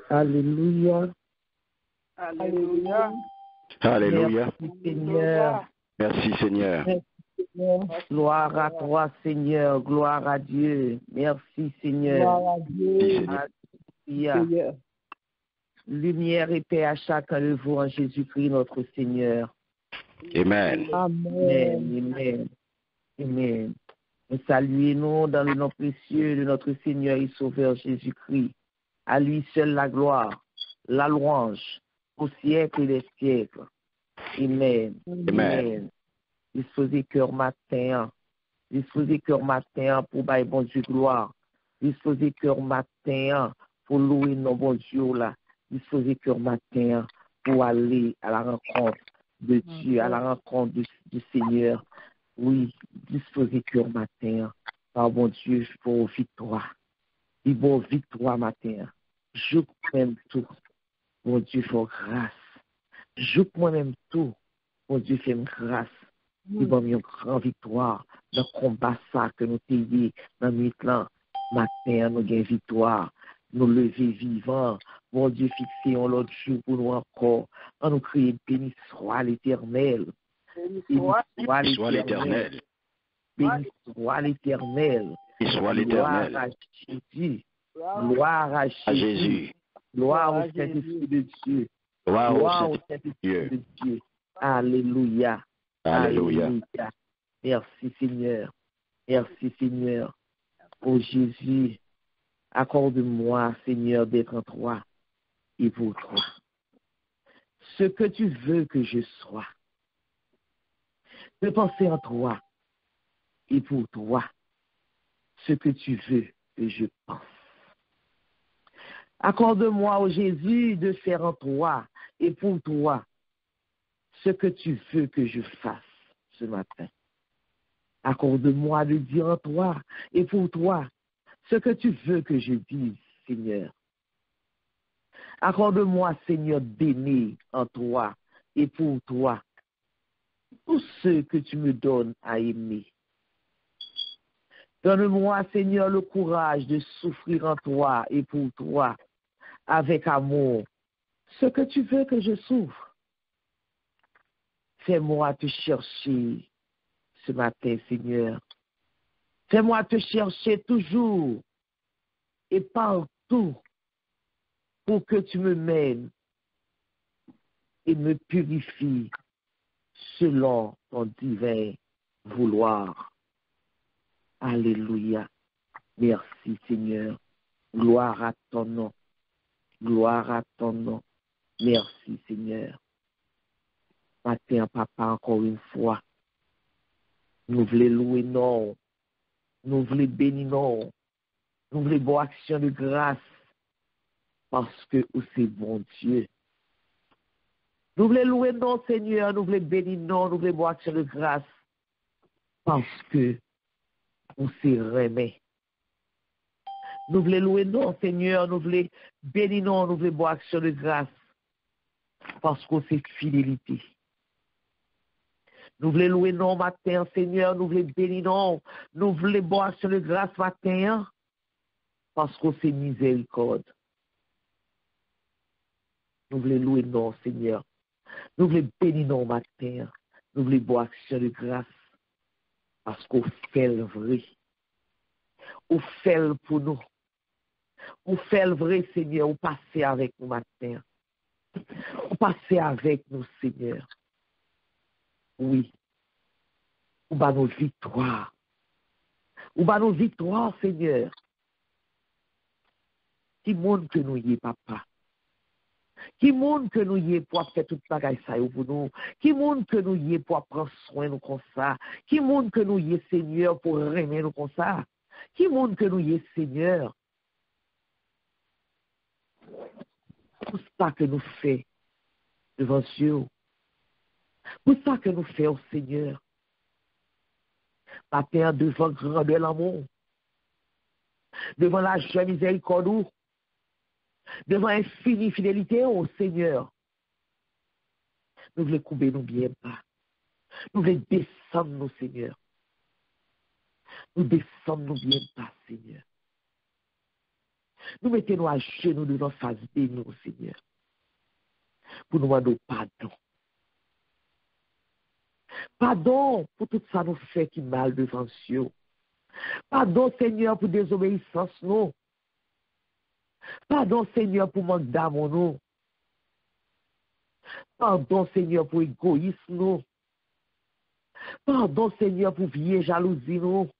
Alléluia. Alléluia. Alléluia. Merci Seigneur. Merci Seigneur. Merci, Seigneur. Gloire à toi Seigneur. Gloire à Dieu. Merci Seigneur. Gloire à Dieu. Alléluia. Seigneur. Lumière et paix à chacun de vous en Jésus-Christ notre Seigneur. Amen. Amen. Amen. Amen. Amen. Nous saluons dans le nom précieux de notre Seigneur et Sauveur Jésus-Christ. À lui seul la gloire, la louange, au siècle des siècles. Amen. Amen. Disposez cœur matin. Disposez cœur matin pour bailler bon Dieu gloire. Disposez cœur matin pour louer nos bons Dieu là. Disposez cœur matin pour aller à la rencontre de Dieu, à la rencontre du Seigneur. Oui, disposez cœur matin par bon Dieu pour victoire. Et bon victoire matin. Je même tout. Bon Dieu fait grâce. Je moi-même tout. Bon Dieu fait grâce. Il va une grande victoire dans le combat ça que nous payons dans la nuit là. Matin, nous avons victoire. Nous lever vivants. Bon Dieu, fixé en l'autre jour pour nous encore. On nous crie béni soit l'Éternel. Béni Béni Soit l'Éternel. Béni soit l'Éternel. Et soit Gloire l'Éternel. à Jésus. Gloire Gloire à À Jésus. Jésus. Gloire Gloire au à Saint-Esprit de Dieu. Gloire Gloire au au Saint-Esprit Dieu. de Dieu. Alléluia. Alléluia. Merci Seigneur. Merci Seigneur. Oh Jésus, accorde-moi Seigneur d'être en toi et pour toi. Ce que tu veux que je sois. De penser en toi et pour toi. Ce que tu veux que je pense. Accorde-moi, ô Jésus, de faire en toi et pour toi ce que tu veux que je fasse ce matin. Accorde-moi de dire en toi et pour toi ce que tu veux que je dise, Seigneur. Accorde-moi, Seigneur, d'aimer en toi et pour toi tout ce que tu me donnes à aimer. Donne-moi, Seigneur, le courage de souffrir en toi et pour toi avec amour ce que tu veux que je souffre. Fais-moi te chercher ce matin, Seigneur. Fais-moi te chercher toujours et partout pour que tu me mènes et me purifies selon ton divin vouloir. Alléluia. Merci, Seigneur. Gloire à ton nom. Gloire à ton nom. Merci, Seigneur. Matin, papa, encore une fois, nous voulons louer non. Nous voulons bénir non. Nous voulons voir action de grâce parce que c'est bon Dieu. Nous voulons louer non, Seigneur. Nous voulons bénir non. Nous voulons voir action de grâce parce que on s'est remis. Nous voulons louer non, Seigneur. Nous voulons bénir non. Nous voulons voir action de grâce parce qu'on c'est fidélité. Nous voulons louer non matin, Seigneur. Nous voulons bénir non. Nous voulons voir action de grâce matin parce qu'on c'est miséricorde. Nous voulons louer non, Seigneur. Nous voulons bénir non matin. Nous voulons voir action de grâce parce qu'on fait le vrai. On fait le pour nous. On fait le vrai, Seigneur. On passe avec nous matin. On passe avec nous, Seigneur. Oui. On bat nos victoires. On bat nos victoires, Seigneur. Qui monde que nous y est, papa. Qui monde que nous y est pour faire toute bagaille ça pour nous. Qui monde que nous y est pour prendre soin de nous comme ça. Qui monde que nous y est, Seigneur, pour remettre nous comme ça. Qui monde que nous y est, Seigneur. Pour ça que nous faisons devant Dieu. Pour ça que nous faisons, Seigneur. Matin devant grandeur l'amour. Devant la joie miséricorde. Devant infinie fidélité au Seigneur. Nous voulons couper nous bien bas. Nous voulons descendre nous, Seigneur. Nous descendons nous bien bas, Seigneur. Nous mettons à genoux de notre face de nous, Seigneur, pour nous demander pardon. Pardon pour tout ça nous fait qui mal devant Dieu. Pardon, Seigneur, pour désobéissance, nous. Pardon, Seigneur, pour manque d'amour, nous. Pardon, Seigneur, pour égoïsme, nous. Pardon, Seigneur, pour vieille jalousie, nous.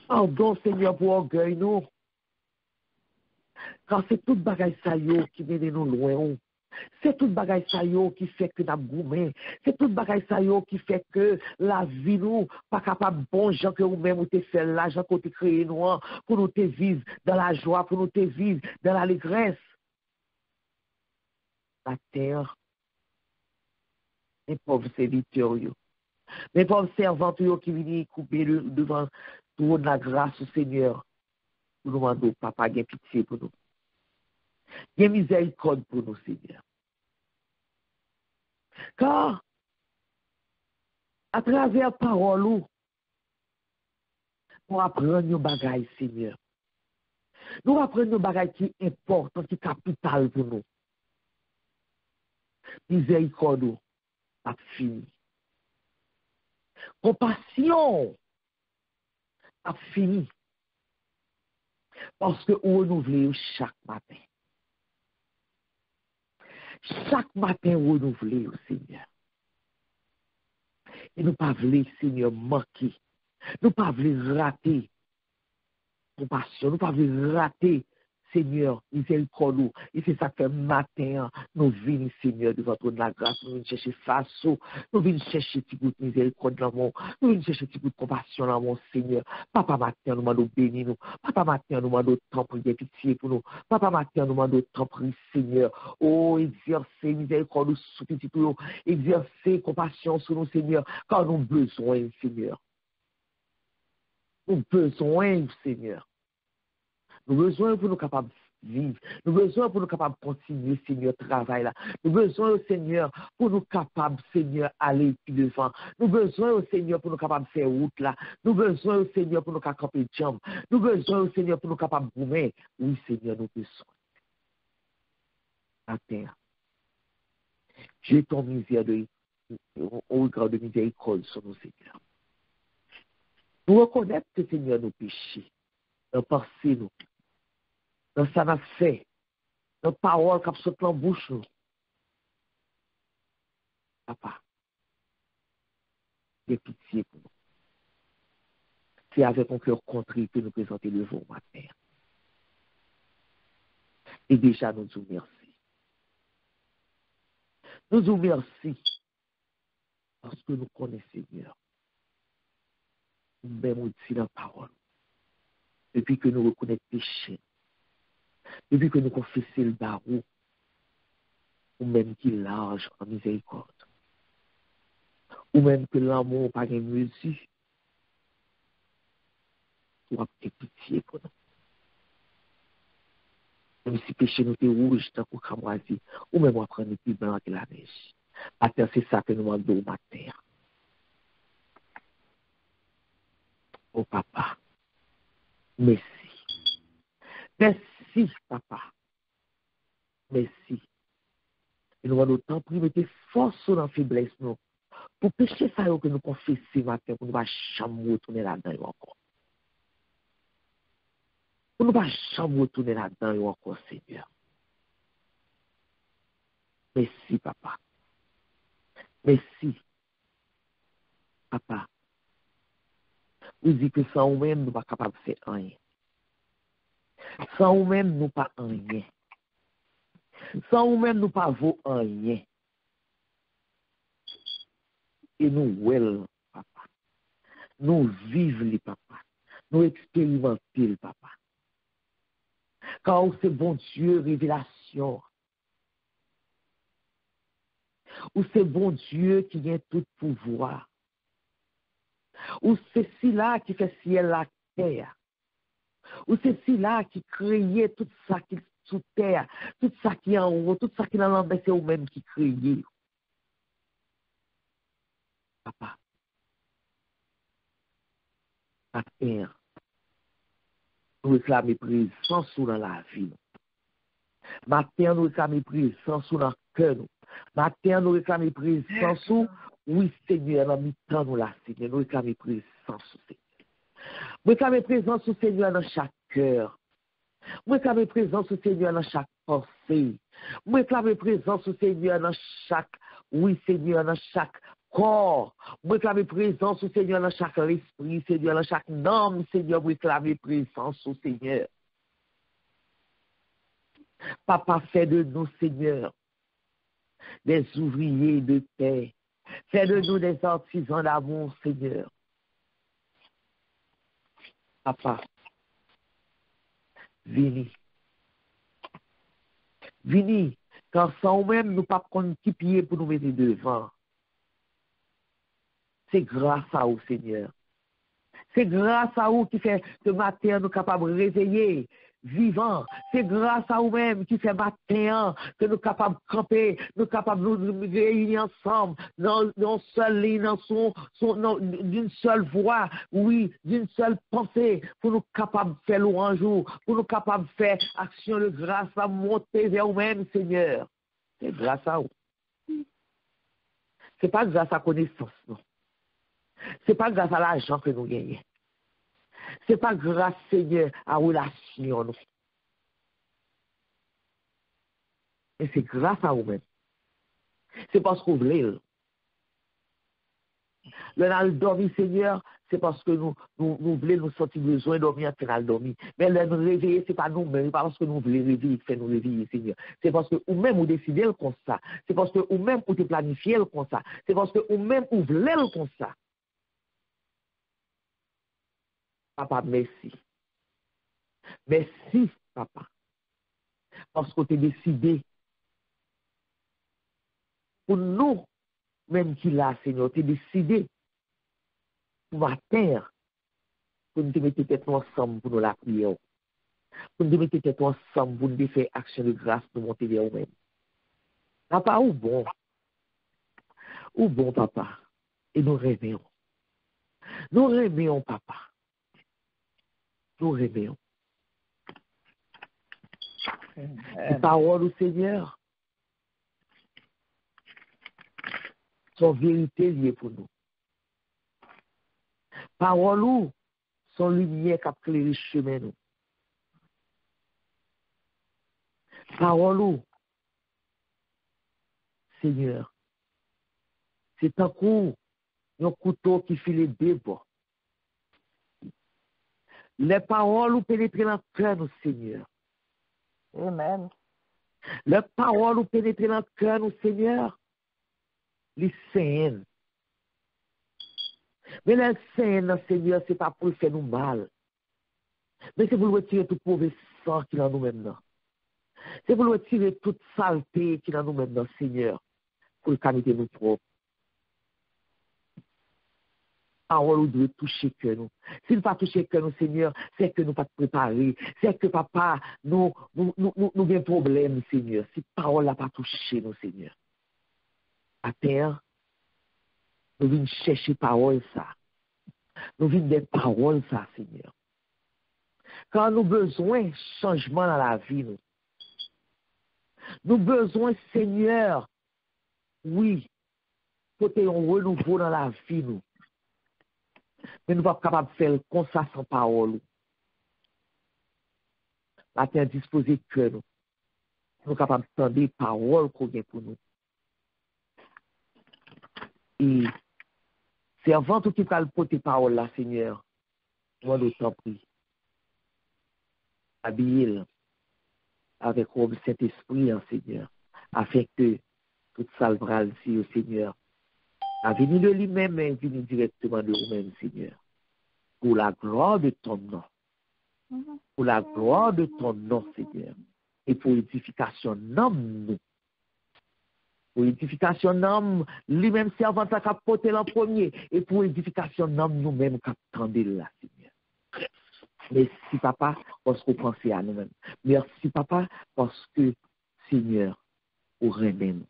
Pardon, Seigneur, pour orgueil, nous. Car c'est tout bagay sa yo qui mène nous loin. C'est tout bagay sa yo qui fait que nous goumé. C'est tout bagay sa yo qui fait que la vie nous pas capable bon gens que nous-mêmes ou te fait là, gens qu'on te créé nous pour nous te vivre dans la joie, pour nous te vivre dans l'allégresse. La terre, les pauvres serviteurs, les pauvres servantes qui viennent couper devant tout la grâce au Seigneur. Pour nous demander, papa, gain pitié pour nous. Gain miséricorde pour nous, Seigneur. Car, à travers la parole, nous apprenons nos bagailles, Seigneur. Nous apprenons nos bagailles qui sont importantes, qui sont capitales pour nous. Miséricorde, a fini. Compassion, a fini. Parce que vous renouvelez chaque matin. Chaque matin, vous renouvelez, Seigneur. Et nous pas voulons, Seigneur, manquer. Nous pas voulons rater compassion. Nous pas voulons rater, Seigneur, miséricorde. Et c'est ça que fait matin, nous venons, Seigneur, devant ton la grâce. Nous venons chercher face. Nous venons chercher petit bout de miséricorde dans mon. Nous venons chercher petit bout de compassion dans mon Seigneur. Papa matin, nous demandons bénir nous. Papa matin, nous demandons temps pour des pitié pour nous. Papa matin, nous demandons temps pour le Seigneur. Oh, exercer miséricorde sur petit pour nous. Exercer compassion sur nous, Seigneur. Car nous avons besoin, Seigneur. Nous avons besoin, Seigneur. Nous avons besoin pour nous capables de vivre. Nous avons besoin pour nous capables de continuer, Seigneur, travail là. Nous avons besoin, Seigneur, pour nous capables, Seigneur, aller plus devant. Nous avons besoin, Seigneur, pour nous capables de faire route là. Nous avons besoin, Seigneur, pour nous capables de camper jambes. Nous avons besoin, Seigneur, pour nous capables de boumer. Oui, Seigneur, nous avons besoin. La terre. J'ai ton misère au regard de miséricorde sur nous, Seigneur. Nous reconnaissons que, Seigneur, nos péchés, nos pensées, nous. Dans ça n'a fait, dans parole qui saute dans la bouche, nous. Papa, de pitié pour nous. C'est avec un cœur contrit que nous présentons le jour matin. Et déjà, nous disons merci. Nous disons merci parce que nous connaissons, Seigneur. Nous même aussi la parole. Depuis que nous reconnaissons péché, depuis que nous confessons le barreau, ou même qui est large en miséricorde, ou même que l'amour par une mesure, ou a pitié pour nous. Même si péché nous est rouge, tant qu'on cramoisi, ou même on prend plus blanc que la neige. Matin, c'est ça que nous demandons au matin. Oh papa, merci. Merci, papa. Merci. Et nous allons autant prier, mettez force dans la faiblesse, nous. Pour pécher ça, que nous confessons matin, pour nous ne pas jamais retourner là-dedans encore. Pour nous ne pas jamais retourner là-dedans encore, Seigneur. Merci, papa. Merci, papa. Vous dites que sans vous-même, nous ne sommes pas capables de faire rien. Sans vous-même, nous ne sommes pas rien. Sans vous-même, nous ne pas vaut rien. Et nous, well, papa. Nous vivons les papa. Nous expérimentons le papa. Car c'est bon Dieu, révélation. Ou c'est bon Dieu qui a tout pouvoir. Ou c'est celui-là qui fait ciel la terre. Ou c'est celui-là qui créait tout ça qui est sous terre, tout ça qui est en haut, tout ça qui est dans l'envers, c'est vous-même qui créez. Papa, la terre, nous réclamons présence dans la vie. Matin, nous réclamons présence dans le cœur. Matin, nous réclamons présence. Oui, Seigneur, dans le temps, nous la Seigneur. Nous réclamons présence, Seigneur. Nous réclamons présence, Seigneur, dans chaque cœur. Nous réclamons présence, Seigneur, dans chaque pensée. Nous réclamons présence, Seigneur, dans chaque, oui, Seigneur, dans chaque corps. Nous réclamons présence, Seigneur, dans chaque esprit, Seigneur, dans chaque âme, Seigneur. Nous réclamons présence, Seigneur. Papa, fais de nous, Seigneur, des ouvriers de paix. Fais de nous des artisans d'amour, Seigneur. Papa, vini. Vini, car sans même nous pas prendre qui pied pour nous mettre devant. C'est grâce à vous, Seigneur. C'est grâce à vous qui fait ce matin nous capables de réveiller, vivant. C'est grâce à vous-même qui fait matin que nous capables de camper, nous capables de nous réunir ensemble dans une seule ligne, d'une seule voix, oui, d'une seule pensée, pour nous capables de faire louange, pour nous capables de faire action de grâce à monter vers vous-même, Seigneur. C'est grâce à vous. C'est pas grâce à la connaissance, non. C'est pas grâce à l'argent que nous gagnons. C'est pas grâce, Seigneur, à la relation. Non. Et c'est grâce à vous-même. C'est parce que vous voulez. Le dans le dormir, Seigneur, c'est parce que nous voulons nous sentir besoin de dormir en dormir. Mais le nous réveiller, c'est pas nous-mêmes, c'est pas parce que nous voulons réveiller, fait nous réveiller, Seigneur. C'est parce que vous-même vous décidez comme ça. C'est parce que vous-même vous te planifiez comme ça. C'est parce que vous-même vous voulez comme ça. Papa, merci. Merci, papa. Parce que tu as décidé pour nous, même qui l'a, Seigneur, tu as décidé pour matin, pour nous mettre tête ensemble pour nous la prière. Pour nous mettre tête ensemble pour nous faire action de grâce pour monter vers nous-mêmes. Papa, ou bon, papa. Et nous rêvons. Nous rêvons, papa. Nous rêvons. Les paroles du Seigneur sont vérité liées pour nous. Paroles sont lumière qui éclaire le chemin. Nous. Paroles, Seigneur, c'est un coup, un couteau qui fait les débats. Les paroles pénètrent dans le cœur, nous, Seigneur. Amen. Les paroles pénètrent dans le cœur, nous, Seigneur. Les saints. Mais les saints, Seigneur, ce n'est pas pour faire nous mal. Mais c'est pour retirer tout mauvais sang qui est dans nous maintenant. C'est pour retirer toute saleté qui est dans nous maintenant, Seigneur. Pour le calmer nous propres. Parole doit toucher que nous. S'il ne pas toucher que nous, Seigneur, c'est que nous pas préparés. C'est que papa, nous avons un problème, Seigneur. Si parole n'a pas touché nous, Seigneur. À terre, nous venons chercher parole, ça. Nous venons des paroles, ça, Seigneur. Quand nous avons besoin de changement dans la vie, nous. Nous avons besoin, Seigneur, oui, pour qu'il y ait un renouveau dans la vie, nous. Mais nous ne sommes pas capables de faire comme ça sans parole. La terre disposée que nous. Nous sommes capables d'entendre les paroles qu'on a pour nous. Et c'est avant tout qui peut porter parole là, Seigneur. Moi, nous t'en prie. Habille avec le Saint-Esprit, Seigneur, afin que toute salvera ici au Seigneur. À venir de lui-même, mais venir directement de vous-même, Seigneur. Pour la gloire de ton nom. Pour la gloire de ton nom, Seigneur. Et pour l'édification nom nous. Pour l'édification nom, lui-même servant à capoter l'an premier. Et pour l'édification nom nous-mêmes qui attendons là, Seigneur. Merci, papa, parce qu'on pense à nous-mêmes. Merci, papa, parce que, Seigneur, vous remet nous.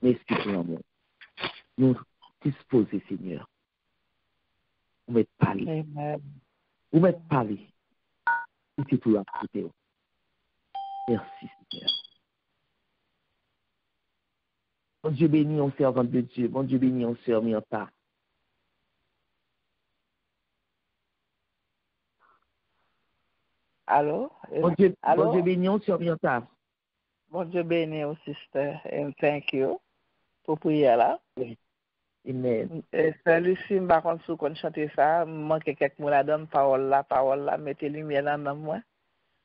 Merci pour l'amour. Nous disposer, Seigneur. Vous m'êtes parlé. Vous m'êtes parlé. C'est tout à côté. Merci, Seigneur. Bon Dieu béni, on servant de Dieu. Bon Dieu béni, on servant pas. Allô? Bon Dieu béni, on servant pas. Bon Dieu béni, sister, and thank you pour prier là. Amen. Salut, si je ne sais pas chanter ça, je manque quelques mots là-dedans, parole là, mettez lumière dans moi.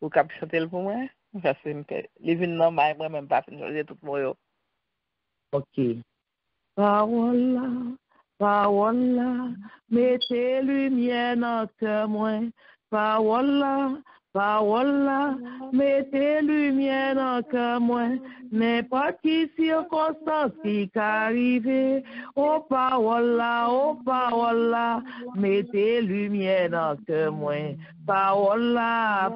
Vous pouvez chanter pour moi? Parce que les vignes non, moi-même pas changer tout le monde. Ok. Parole là, mettez lumière dans cœur moi. Parole là, mettez lumière dans cœur moi. N'importe qui circonstance qui arrive, oh parole là, mettez lumière dans cœur moi. Parole là,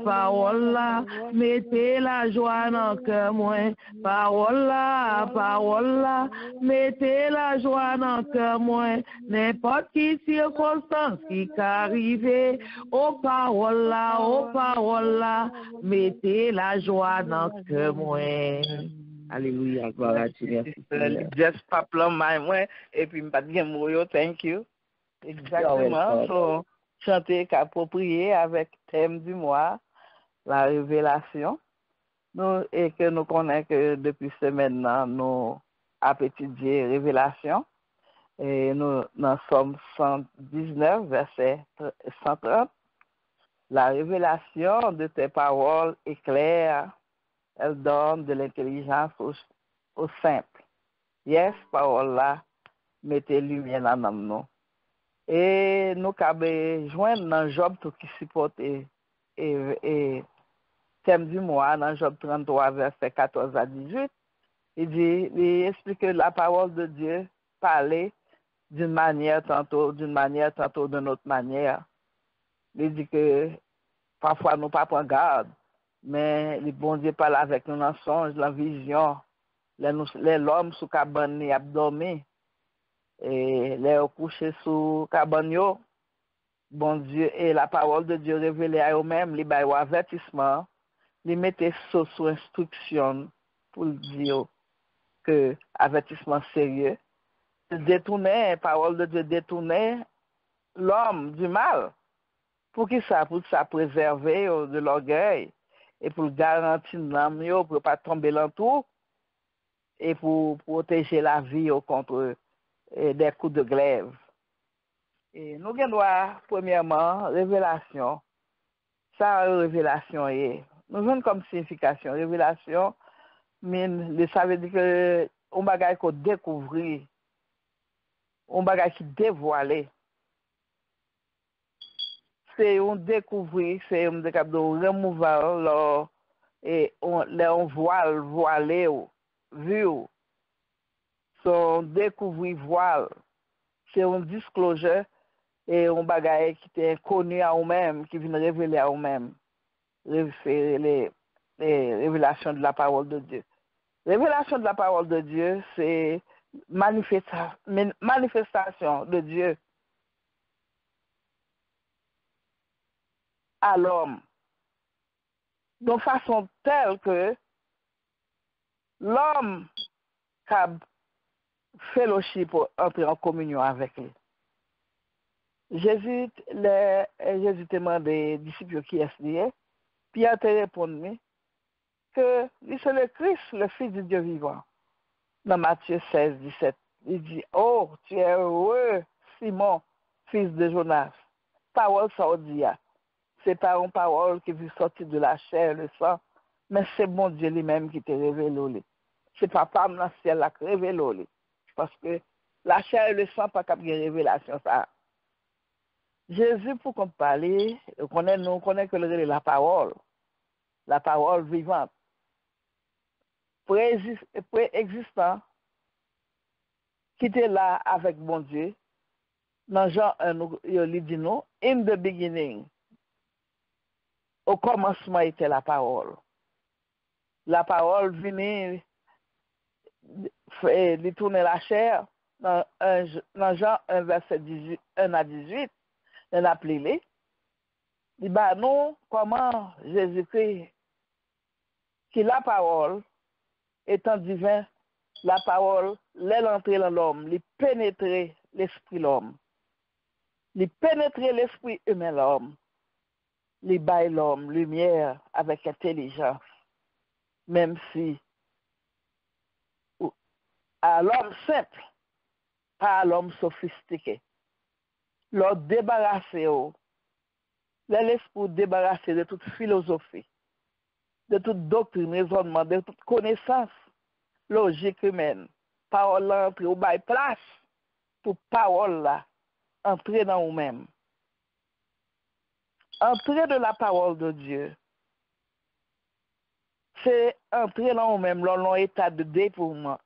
mettez la joie dans cœur moi. Parole là, mettez la joie dans cœur moi. N'importe qui circonstance qui arrive, oh parole là, mettez la joie dans cœur moi. Alléluia, gloire à Dieu, merci. Just pas plan moi et puis pas de mot, thank you. Exactement. So, chanter qu'approprié avec thème du mois, la révélation. Nous, et que nous connaissons que depuis ce maintenant, nous avons étudié révélation. Et nous, dans Somme 119, verset 130, la révélation de tes paroles est claire. Elle donne de l'intelligence au simple. Yes, parole là, mettez lumière dans nous. Et nous avons joindre dans Job tout qui supporte et thème du mois, dans Job 33, verset 14 à 18, il explique que la parole de Dieu parlait d'une manière, tantôt d'une autre manière. Il dit que parfois nous ne pas prendre garde, mais le bon Dieu parle avec nous dans le songe, dans la vision. L'homme sous cabane a dormi, et les couché sous cabane, bon Dieu, et la parole de Dieu révélée à eux-mêmes, les bail avertissement, les mettait sous instruction pour dire que avertissement sérieux, détourner, parole de Dieu détourner l'homme du mal. Pour qui ça? Pour ça préserver de l'orgueil et pour garantir l'âme, pour ne pas tomber dans tout et pour protéger la vie contre des coups de glaive. Et nous avons premièrement révélation. Ça, révélation est. Nous avons comme signification révélation, mais ça veut dire que on bagage qu'on découvrir, on bagage qui dévoilé. C'est on découvrir, c'est un removal et on voilé vu. Son découvrir voile, c'est un disclosure et un bagage qui était connu à eux-mêmes, qui vient révéler à eux-mêmes. Les révélations de la parole de Dieu. Révélation de la parole de Dieu, c'est manifestation de Dieu à l'homme. De façon telle que l'homme a fellowship pour entrer en communion avec lui. Jésus demande des disciples qui est Pierre te répondit que c'est le Christ, le Fils du Dieu vivant. Dans Matthieu 16, 17, il dit, oh, tu es heureux, Simon, fils de Jonas. Parole saudia. C'est pas une parole qui veut sortir de la chair, le sang, mais c'est bon Dieu lui-même qui te révèle. C'est papa dans le ciel qui révèle. Parce que la chair et le sang, pas capable de révélation, ça. Jésus, pour qu'on parle, nous connaissons que la parole vivante, préexistant, qui était là avec bon Dieu, dans Jean 1, il dit nous, in the beginning, au commencement était la parole. La parole venait de tourner la chair, dans Jean 1, verset 1 à 18, on a appelé Il bah nous comment Jésus-Christ, qui la parole, étant divin, la parole, l'entrée dans l'homme, il pénétrer l'esprit l'homme. Il pénétrer l'esprit humain l'homme. Il baille l'homme lumière avec intelligence. Même si à l'homme simple, pas à l'homme sophistiqué. Leur débarrasser, l'esprit débarrasser de toute philosophie, de toute doctrine, raisonnement, de toute connaissance logique humaine. Parole là, entrer au bail place pour parole là, entrer dans vous-même. Entrer de la parole de Dieu, c'est entrer dans vous-même, dans état de dépouillement,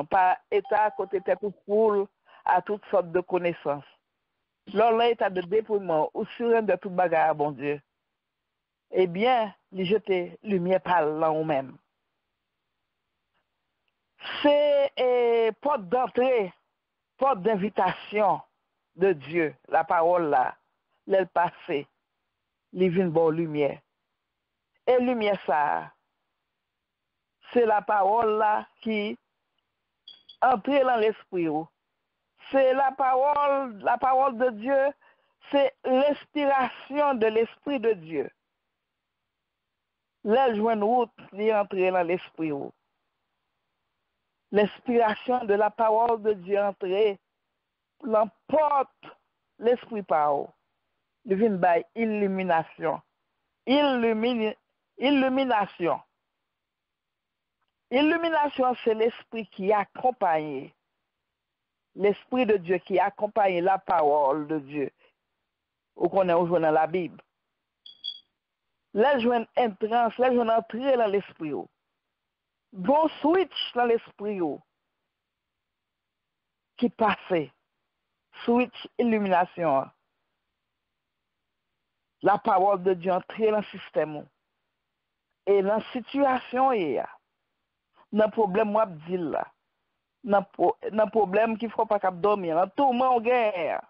pas état à côté de foule à toutes sortes de connaissances. Dans l'état de dépouillement, ou sur de tout bagarre à bon Dieu, eh bien, les jeter lumière par là vous-même. C'est porte d'entrée, porte d'invitation de Dieu, la parole là, l'elle passée, les vins bonne lumière. Et lumière ça, c'est la parole là qui entre dans l'esprit. C'est la parole de Dieu, c'est l'inspiration de l'esprit de Dieu. L'elle joue une route, qui entre dans l'esprit. L'inspiration de la parole de Dieu entre, l'emporte l'esprit par où. Il vient par illumination. Illumination. Illumination, c'est l'esprit qui accompagne. L'esprit de Dieu qui accompagne la parole de Dieu. Ou qu'on est aujourd'hui dans la Bible. Là, je viens entrance, là, je viens entrer dans l'esprit. Bon switch dans l'esprit qui passe. Switch illumination. La parole de Dieu entrer dans le système. Et dans la situation, il y a un problème, moi, je dis là. Dans problème qu'il ne faut pas dormir. Dans tout le monde, guerre.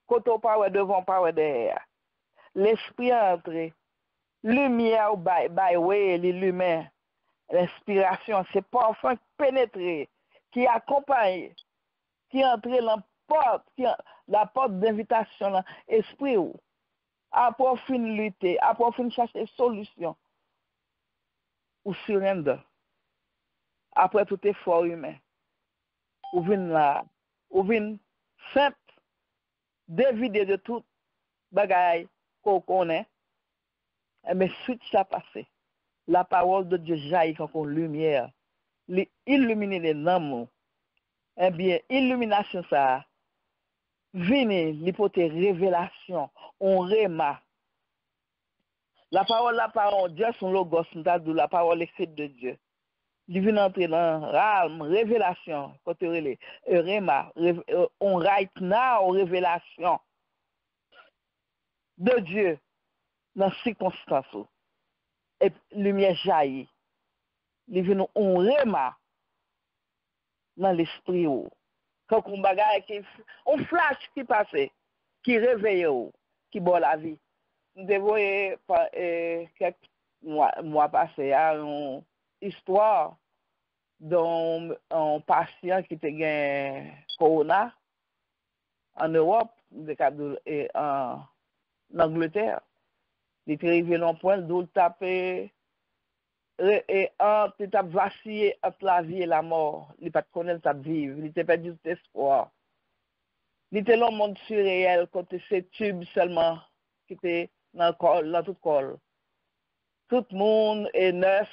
Quand on parle devant, on parle derrière. L'esprit entre. Lumière, l'humain. L'inspiration, c'est parfum pénétré, qui accompagne, qui entre dans la porte d'invitation, dans l'esprit. Après fin lutter, après fin chercher solution. Ou surrender. Après tout effort humain. Ou vin là, ou vin simple, dévidé de tout bagaille qu'on connaît, mais suite ça passé. La parole de Dieu jaillit comme lumière, illuminer les âmes. Eh bien, illumination ça, vini l'hypothèse révélation, on rema. La parole, Dieu son logos, la parole écrite de Dieu. Il vient entrer dans ralm, révélation, côté relé, rema, on right now, révélation de Dieu dans circonstances. Et lumière jaillit. Il vient on rema dans l'esprit. Quand on bagaille, on flash qui passe, qui réveille, qui boit la vie. Nous devons quelques mois passés à une histoire d'un patient qui était gagné corona en Europe, en Angleterre. Il était arrivé dans un point d'où il tapait et il t'a vacillé entre la vie et la mort. Il n'a pas connu sa vie, il n'était pas du tout espoir. Il était dans le monde surréel, côté ces tubes seulement qui étaient dans tout le corps. Tout le monde est neuf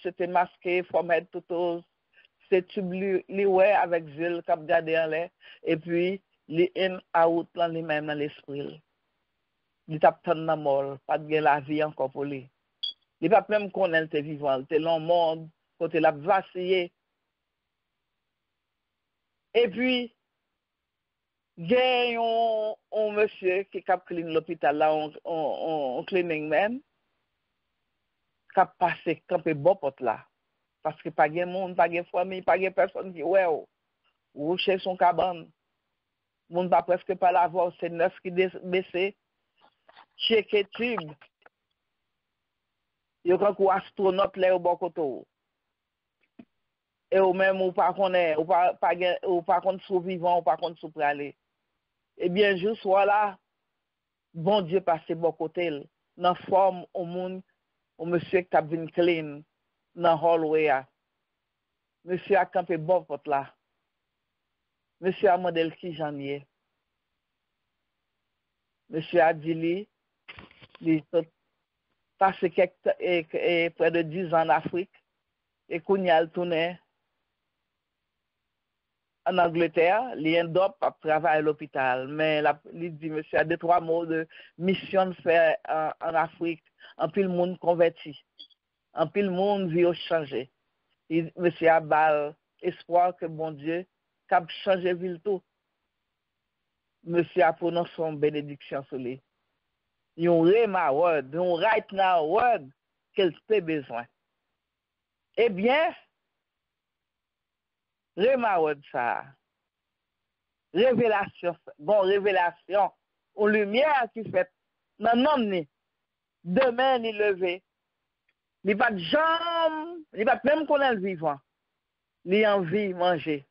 était masqué, formé tout ces tubes liés avec Gilles qui a gardé en l'air, et puis les in out dans les mêmes dans l'esprit. Il t'a pas de mort, pas de la vie encore pour lui. Il n'a pas même connaître était vivant, il était dans le monde, côté il a vacillé. Et puis, il y a un monsieur qui a clean l'hôpital là, un cleaning man, qui a passé campé bon porte là. Parce que pas de monde, pas de famille, pas de personne qui ouais ou chez son cabane. Monde pas presque pas la voir, c'est neuf qui baissé, checker tube. Yo quand ou astronaute là au bon côté. Et ou même ou pas connaît, ou pas contre survivant, ou pas contre surpralé. Eh bien, juste voilà, bon Dieu passe bon côté, dans forme au monde, au monsieur qui a venu clean, dans hallway. Monsieur a campé bon porte là. Monsieur a modèle qui j'en ai. Monsieur a dit il passé près de 10 ans en Afrique, et qu'on y a tourné en Angleterre, il est un travail à l'hôpital. Mais il dit, monsieur, a 2-3 mots de mission fait en Afrique. En pile le monde converti. En pile le monde vit changé. Monsieur a bal espoir que bon Dieu cap changer ville tout. Monsieur a prononcé son bénédiction sur lui. Yon rema word, yon right now word qu'elle peut besoin. Eh bien, rema word ça. Révélation, bon révélation, ou lumière qui fait dans nom demain il levé. Il pas de jambes, il pas même qu'on est vivant. Il envie manger.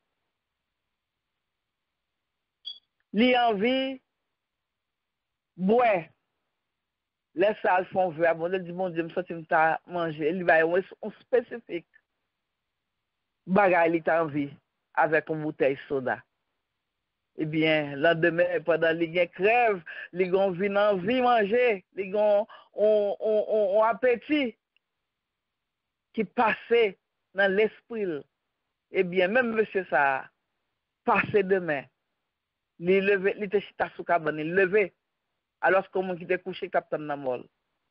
Il envie boire. Les salles font verre, bon Dieu dit mon Dieu, me sorti m'ta manger, il va un spécifique. Bagay il t'a envie avec une bouteille soda. Eh bien, lendemain, pendant les crève, les gens viennent envie manger, les gens ont appétit qui passe dans l'esprit. Eh bien, même monsieur ça, passé demain, il était chita sous cabane, il levé, alors que mon qui était couché captain Namol.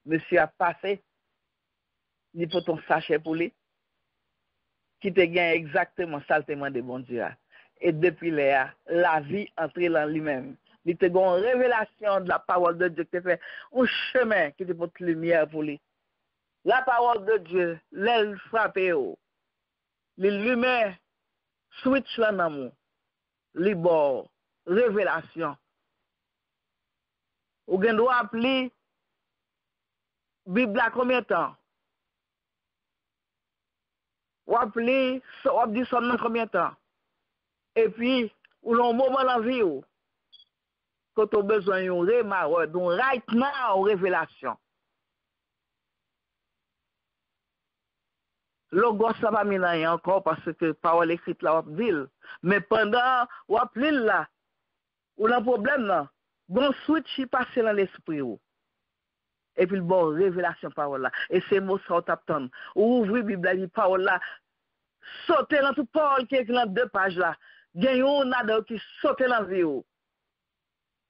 Monsieur a passé, il faut ton sachet pour lui, qui te gagne exactement saltement de bon Dieu. Et depuis là, la vie entre dans lui-même. Il te donne une révélation de la parole de Dieu qui te fait un chemin qui te porte lumière pour lui. La parole de Dieu, l'aile frappée, l'humain switch l'amour, libor, révélation. Ou gen doit appeler Bible à combien de temps? Ou appeler, ou dit son combien de temps? Et puis, ou l'on moment dans la vie, quand on a besoin d'un rema, donc right now, révélation. Logos ça va mis encore parce que parole écrite là, on dit. Mais pendant, ou appelé là, ou le problème là, bon switch qui passe dans l'esprit. Et puis, bon, révélation parole là. Et ces mots sont tapant. Ou ouvrir Bible, la parole là, sauter dans tout parole qui est dans 2 pages là. Gagne un nada qui saute dans la vie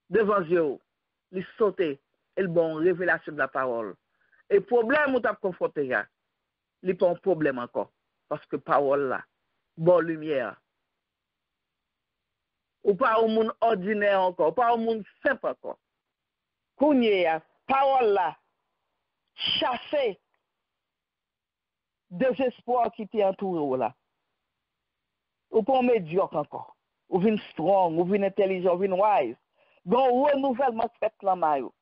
devant Dieu, il saute et le bon révélation de la parole. Et problème où tu as confronté là, il pas un problème encore parce que parole là, bonne lumière. Ou pas au monde ordinaire encore, pas au monde simple encore. Kounye ya parole là, chasser désespoir qui t'entoure là. Ou pas médiocre encore. Ou vin strong, ou vin intelligent, ou vin wise. Bon, renouvellement fait là mayo.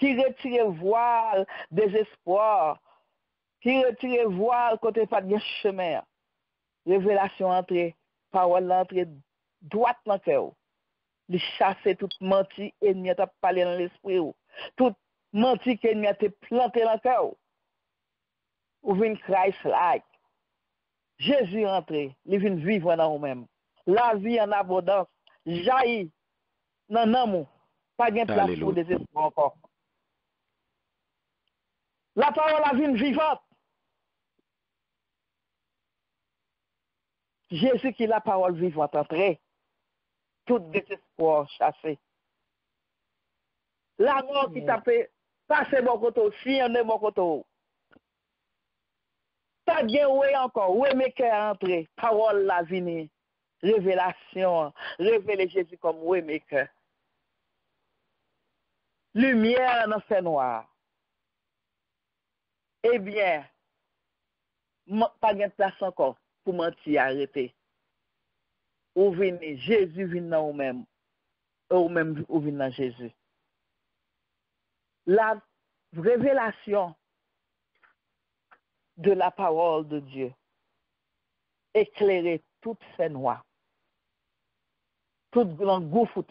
Qui retire voile désespoir. Qui retire voile côté pas de chemin. Révélation entre parole entre droite dans cœur. Il chasser toute menti ennemi t'a parlé dans l'esprit. Toute menti qu'ennemi t'a planté dans cœur. Ou vin Christ like. Jésus rentré, il vient vivre dans nous-mêmes. La vie en abondance, jaillit dans l'amour. Pas de place pour désespoir encore. La parole la vie vivante. Jésus qui est la parole vivante entrée. Tout désespoir chassé. La mort qui t'a fait passer mon côté, si on est mon côté. Pas bien ouais encore, ouais mais qu'est entré, parole la vie, révélation, révéler Jésus comme ouais mais que. Lumière dans ce noir. Eh bien, pas de place encore pour mentir arrêter. Ou venez, Jésus vient dans vous-même. Ou même ou vient dans Jésus. la révélation de la parole de Dieu éclairer toutes ces noix, tout grand gouffre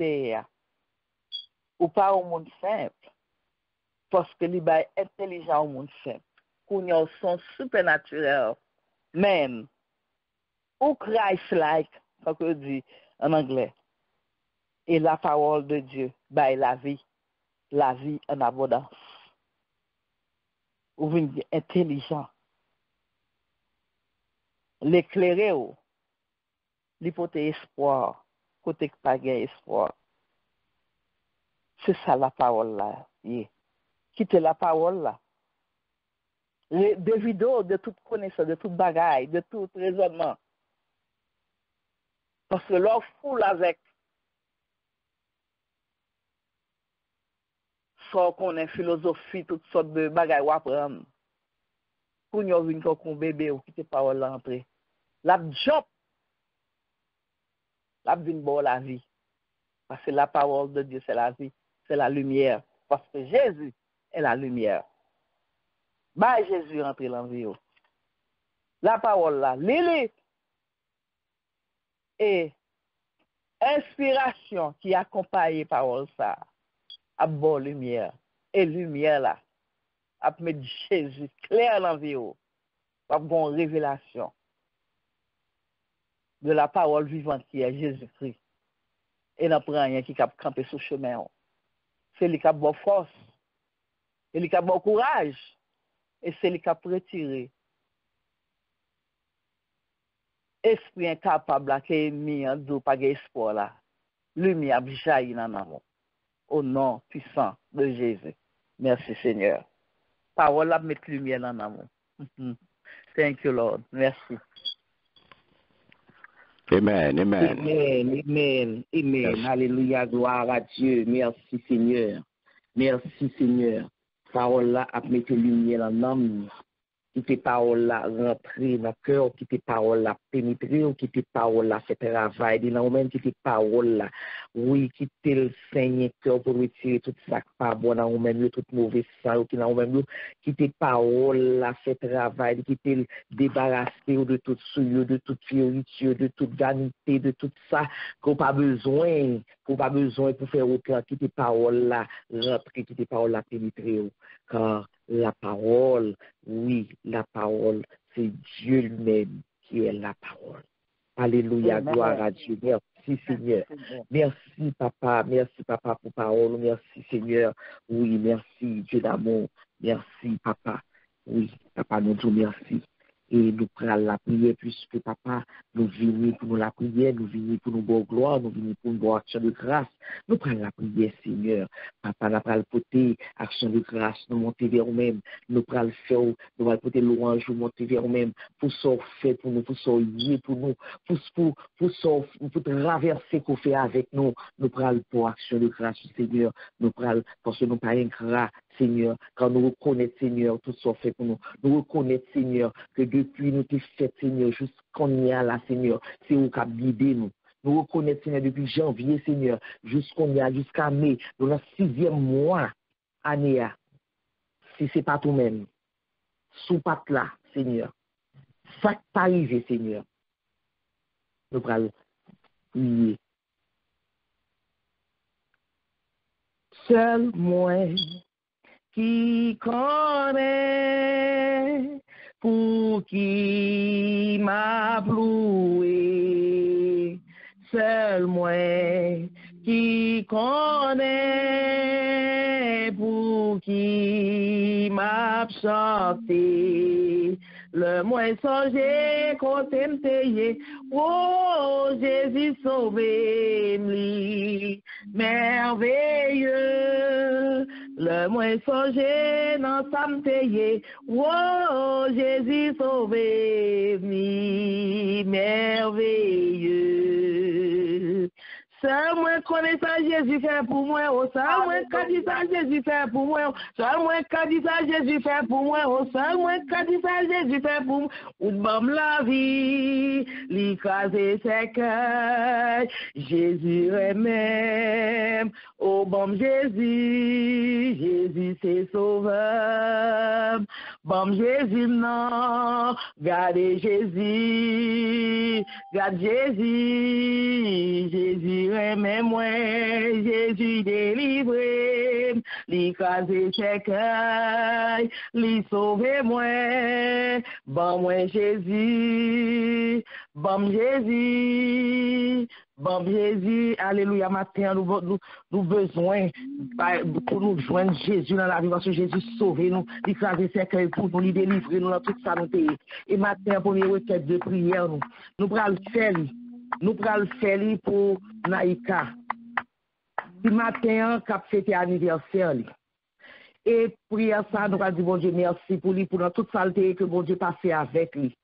ou pas au monde simple, parce que il est intelligent au monde simple, qu'on y a un son supernaturel, même, ou Christ-like, comme on dit en anglais, et la parole de Dieu, la vie en abondance. Ou venir intelligent, l'éclairer, l'hypothèse espoir, côté que pas espoir. C'est ça la parole là. Quittez la parole là. Des vidéos, de toute connaissance, de toute bagaille, de tout raisonnement. Parce que l'on foule avec ça qu'on est philosophie, toutes sortes de bagailles ou apprendre. Pour nous venir comme bébé ou quitter parole là entrer. La job, la vie bon la vie. Parce que la parole de Dieu c'est la vie, c'est la lumière. Parce que Jésus est la lumière. Jésus rentre dans la vie. La parole là, Lili. Et inspiration qui accompagne parole ça, à bonne lumière. Et lumière là, à mettre Jésus clair dans la vie. À bonne révélation de la parole vivante qui est Jésus-Christ. Et n'a pas rien qui cap camper sur le chemin. C'est lui qui a bonne force. C'est lui qui a bon courage. Et c'est lui qui a retiré. Esprit incapable qui est mis en dos par espoir là. Lumière jaillit dans l'amour. Au nom puissant de Jésus. Merci Seigneur. Parole là met lumière dans l'amour. Thank you Lord. Merci. Amen, amen. Amen, amen, amen. Yes. Alléluia, gloire à Dieu. Merci Seigneur. Merci Seigneur. Parole là a mis lumière dans l'âme. Qui tes paroles là rentrer dans le cœur, qui tes paroles là pénétrer, qui tes paroles là fait travail, dans même qui tes paroles là, oui, qui t'es le Seigneur cœur pour retirer tout ça qui pas bon dans même tout mauvais sang, qui dans même qui tes paroles là fait travail, qui t'es débarrasser de toute souillure, de toute fioriture, de toute vanité, de tout ça qu'on pas besoin, pour faire aucun, qui tes paroles là rentrer, qui tes paroles là pénétrer, car la parole, oui, la parole, c'est Dieu lui-même qui est la parole. Alléluia, Amen. gloire à Dieu. Merci Seigneur. Merci Papa pour parole. Merci Seigneur. Oui, merci Dieu d'amour. Merci Papa. Oui, Papa, nous disons merci. Et nous prenons la prière puisque Papa, nous venons pour nous la prière, nous venons pour nous bonne gloire, nous venons pour nous bonne action de grâce. Nous prenons la prière, Seigneur. Papa, nous prenons le côté action de grâce, nous monter vers nous-mêmes. Nous prenons le faire, nous allons porter louange, nous monter vers nous-mêmes. Pour ça, fait pour nous, pour ça, lier pour nous, pour traverser qu'on fait avec nous. Nous prenons pour action de grâce, Seigneur. Nous prenons parce que nous pas ingrat, Seigneur. Quand nous reconnaissons, Seigneur, tout ça fait pour nous. Nous reconnaissons, Seigneur, que depuis nous t'es fait, Seigneur, jusqu'on y a là, Seigneur, c'est où qu'a guidé nous. Nous reconnaissons, Seigneur, depuis janvier, Seigneur, jusqu'on y a, jusqu'à mai, dans le 6e mois, année, si c'est pas tout-même, sous patte là, Seigneur, ça qui pas arrivé, Seigneur, nous allons prier. Seul moi qui connais pour qui m'a loué, seul moi qui connais pour qui m'a chanté, le moins songé côté m'teye, oh Jésus sauvé-moi, merveilleux, le moins songé dans sa m'teye, oh Jésus sauvé-moi, merveilleux. Seul moi connais ça Jésus fait pour moi. Oh, seul moi dit ça Jésus fait pour moi. Seul moi dit ça Jésus fait pour moi. Oh, seul moi dit ça Jésus fait pour moi. Ou bam la vie, l'écraser ses cœurs. Jésus est même. Oh, bam Jésus, Jésus c'est sauveur. Bam Jésus non, gardez Jésus, garde Jésus, Jésus aime moi, Jésus délivré, l'écraser ses cœurs, lui sauver moi, bam moi Jésus, bam Jésus. Bon Jésus, alléluia, matin, nous besoin pour nous joindre Jésus dans la vie, parce que Jésus sauve nous, il crase ses cœurs pour nous, il délivre nous dans tout ça nous pays. Et matin, premier requête de prière, nous prenons le faire pour Naïka. Ce matin, cap fêter anniversaire. Et prière ça, nous allons dire bon Dieu, merci pour lui, pour dans toute saleté que bon Dieu passe avec lui.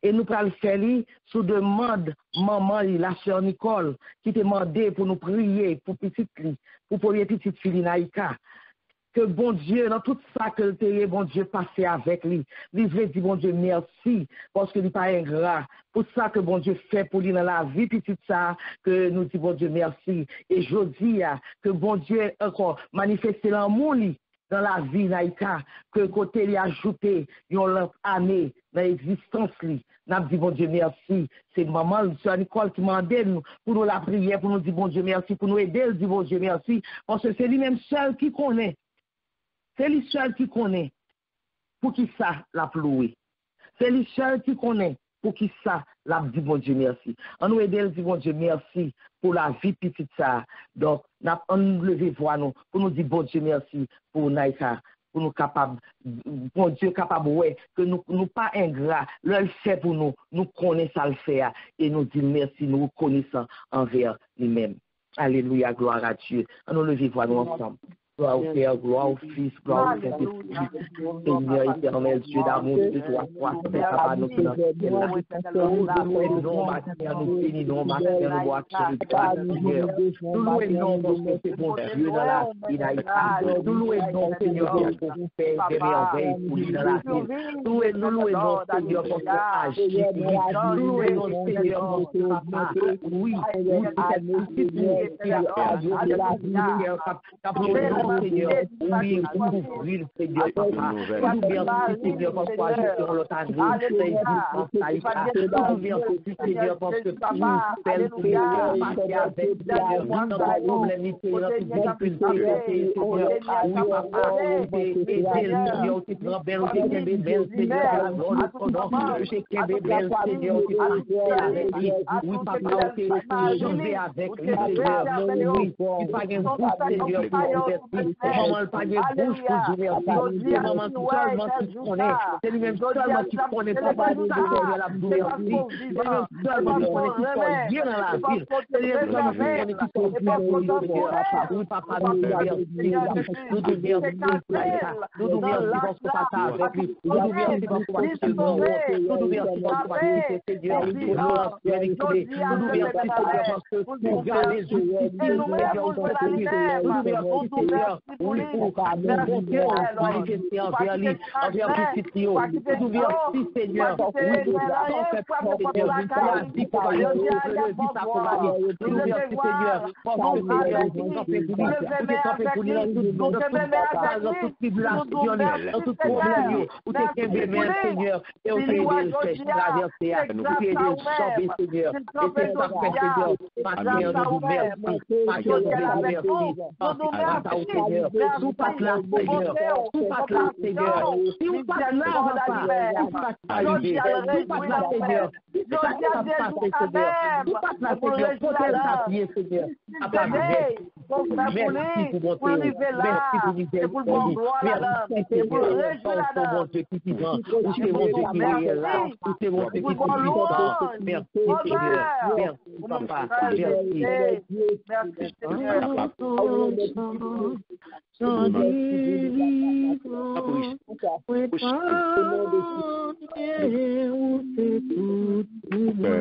Et nous allons le faire sous demande maman, la sœur Nicole, qui t'a demandé pour nous prier pour petite fille, pour première petite fille Naïka. Que bon Dieu, dans tout ça que le terre, bon Dieu passe avec lui. Il veut dire bon Dieu merci, parce qu'il n'est pas ingrat. Pour ça que bon Dieu fait pour lui dans la vie, petite ça, que nous disons bon Dieu merci. Et je dis que bon Dieu encore manifeste l'amour dans la vie Naïka, que côté lui ajouté une année dans l'existence lui. N'a dit bon Dieu merci. C'est maman, sœur Nicole qui m'a demandé pour nous la prière, pour nous dire bon Dieu merci, pour nous aider, dire bon Dieu merci, parce que c'est lui-même seul qui connaît. C'est lui seul qui connaît pour qui ça l'a ploué. C'est lui seul qui connaît pour qui ça l'a dit bon Dieu merci. On nous aider, dit bon Dieu merci pour la vie petite ça. Donc, on nous lever voix nous pour nous dire bon Dieu merci pour Naïka. Pour nous capables, bon Dieu capable, ouais, que nous pas ingrats, le fait pour nous connaissons à le faire, et nous disons merci, nous reconnaissons envers lui-même. Alléluia, gloire à Dieu. On nous lever voix nous ensemble. Gloire au Père, gloire au Fils, gloire au Saint-Esprit. Seigneur éternel, Dieu d'amour, de toi, Père, papa, nous bénissons. Nous louons, Seigneur, nous bénissons, Seigneur, nous bois, Seigneur. Nous louons, parce que c'est bon Dieu dans la vie d'Haïti. Nous louons, Seigneur, pour faire des merveilles pour lui dans la vie. Nous louons, Seigneur, pour son agir. Nous louons, Seigneur, pour son papa. Oui, Seigneur, oui, ouvrir, Seigneur, papa. Nous merci, Seigneur, parce que je suis l'autre nous merci, Seigneur, parce que nous fais Seigneur, passer avec Seigneur, dans ton problème, Seigneur, difficulté, Seigneur, oui, papa, aider, Seigneur, tu prends belle, tu belle, Seigneur, je t'aime belle, Seigneur, tu passes avec lui, oui, papa, je vais avec lui, Seigneur, oui, tu pas une bouche, Seigneur, pour maman, le pas de bouche pour dire merci. C'est maman seulement qui connaît. C'est lui-même seulement qui connaît. Papa, Seigneur, la douleur. C'est lui-même seulement qui connaît qui soit bien dans la ville. C'est lui-même seulement qui connaît qui soit bien pour lui, Seigneur. Oui, papa, nous te remercions. Nous te remercions. Nous te remercions parce que papa avec lui. Nous te remercions parce que papa est grand. Nous te remercions parce que papa est Seigneur. Nous te remercions, Seigneur, parce que tu gardes les justices, Seigneur, Seigneur, oui, pour mon Dieu, manifester envers lui, envers petit Tio. Nous merci, Seigneur, oui, pour ton fait, Seigneur, nous sommes la vie pour aller, le vie ça pour aller. Nous merci, Seigneur, parce que Seigneur, nous sommes fait pour lui, nous sommes fait pour lui dans toute tribulation, dans tout problème, où tu es bien, Seigneur, et on t'aide le faire traverser, nous t'aide le sauver, Seigneur, et c'est ça fait, Seigneur, Seigneur, nous merci, Seigneur, nous merci, parce que Seigneur, tout passe là, Seigneur, tout passe là, Seigneur, si vous passez là, papa, tout passe arriver, tout passe là, Seigneur, tout passe là, Seigneur, tout passe là, Seigneur, protège ta pied, Seigneur, papa, merci pour mon Dieu, merci pour miséricorde, merci, Seigneur, pour mon Dieu qui vivant, où c'est mon Dieu qui est là, où c'est mon Dieu qui est puissant, merci, Seigneur, merci, papa, merci, son délivrance, où c'est tout pour moi,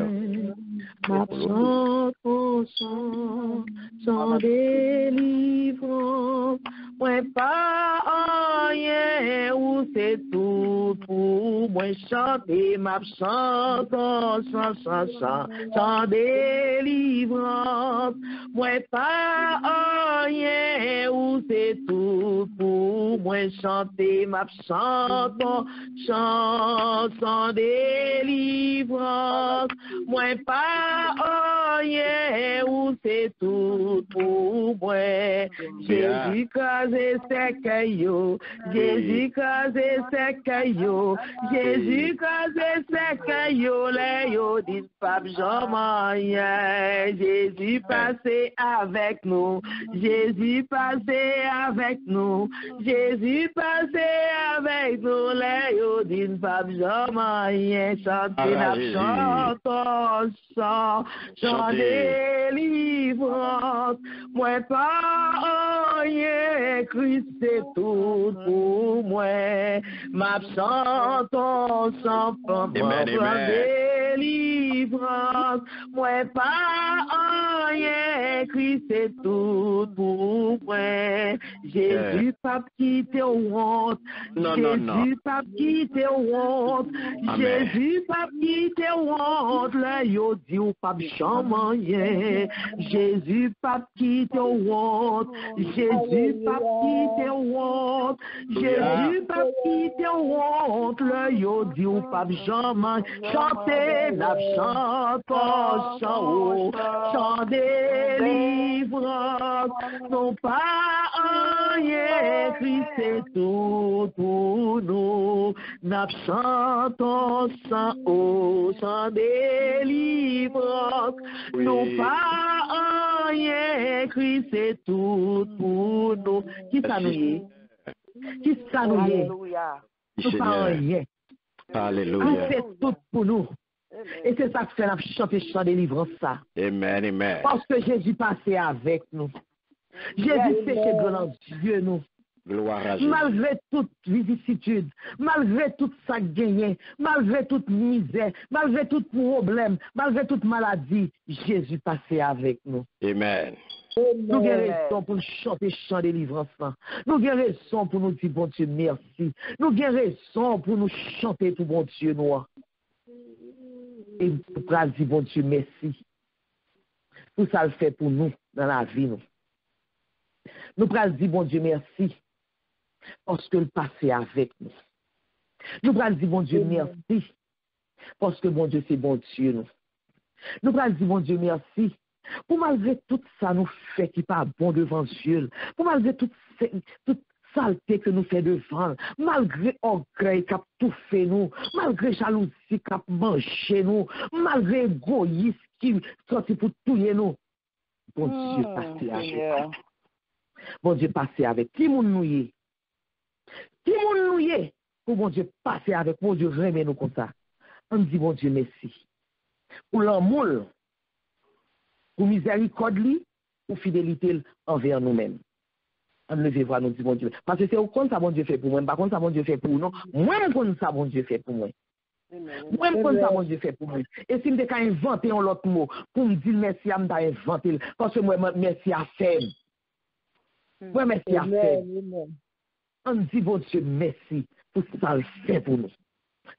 ma chante au chant délivrance. Moi pas rien ou c'est tout pour moi chanter ma chante, chant délivrance. Moi pas rien ou c'est tout pour moi chanter ma chante, chanson délivrance. Moi pas rien ou c'est tout pour moi. Jésus crasé c'est caillou, Jésus crasé c'est caillou, Jésus crasé c'est caillou, les yo dit pape Jean-Marie, Jésus passé avec nous, Jésus passé avec nous, Jésus passé avec nous, les yo dit pape Jean-Marie, chantez la chanson, chant délivrance, moi pas rien, Christ c'est tout pour moi, ma chanson sans délivrance, moi pas rien, Christ c'est tout pour moi, Jésus pas quitter honte, Jésus pas quitter honte, Jésus pas quitter honte, là yo dit ou pas chamoyen, Jésus pas quitter honte, Jésus pas quitter honte, Jésus pas quitter honte, là yo dit ou pas chamoyen, chanter la chante, chant délivrance, non pas rien, Christ c'est tout pour nous, n'a chantons sans chant délivrance, non pas rien, Christ c'est tout pour nous. Qui ça nous est? Qui ça nous est? Nous pas rien. Alléluia. C'est tout pour nous. Et c'est ça que fait la chanter chant délivrance ça. Amen, amen. Parce que Jésus passait avec nous. Jésus fait que grand Dieu nous. Gloire à Jésus. Malgré toute vicissitude, malgré tout ça gagné, malgré toute misère, malgré tout problème, malgré toute maladie, Jésus passait avec nous. Amen. Nous avons raison pour chanter chant de délivrance. Nous avons raison pour nous dire bon Dieu merci. Nous avons raison pour nous chanter pour bon Dieu noir. Et pour dire bon Dieu merci. Tout ça le fait pour nous dans la vie. Nous allons dire bon Dieu merci. Parce que le passé avec nous. Nous allons dire bon Dieu merci. Parce que bon Dieu c'est bon Dieu. Nous allons dire bon Dieu merci. Pour malgré tout ça nous fait qui pas bon devant Dieu. Pour malgré toute saleté que nous fait devant. Malgré orgueil qui a tout fait nous. Malgré jalousie qui a mangé nous. Malgré égoïsme qui sorti pour tuer nous. Bon Dieu passé avec. Bon Dieu passé avec. Qui moun nous y est? Qui moun nous y est? Pour bon Dieu passer avec. Bon Dieu remet nous comme ça. On dit bon Dieu merci. Pour l'amour. Pour miséricorde, pour fidélité envers nous-mêmes. On levez voir nous dit bon Dieu. Parce que c'est au compte ça bon Dieu fait pour moi. Par contre ça bon Dieu fait pour nous. Moi je compte ça bon Dieu fait pour moi. Moi je compte ça bon Dieu fait pour moi. Et si je me inventer un autre mot pour me dire merci à me inventer parce que moi merci à faire. Moi merci à faire. On dit bon Dieu merci pour ça le fait pour nous.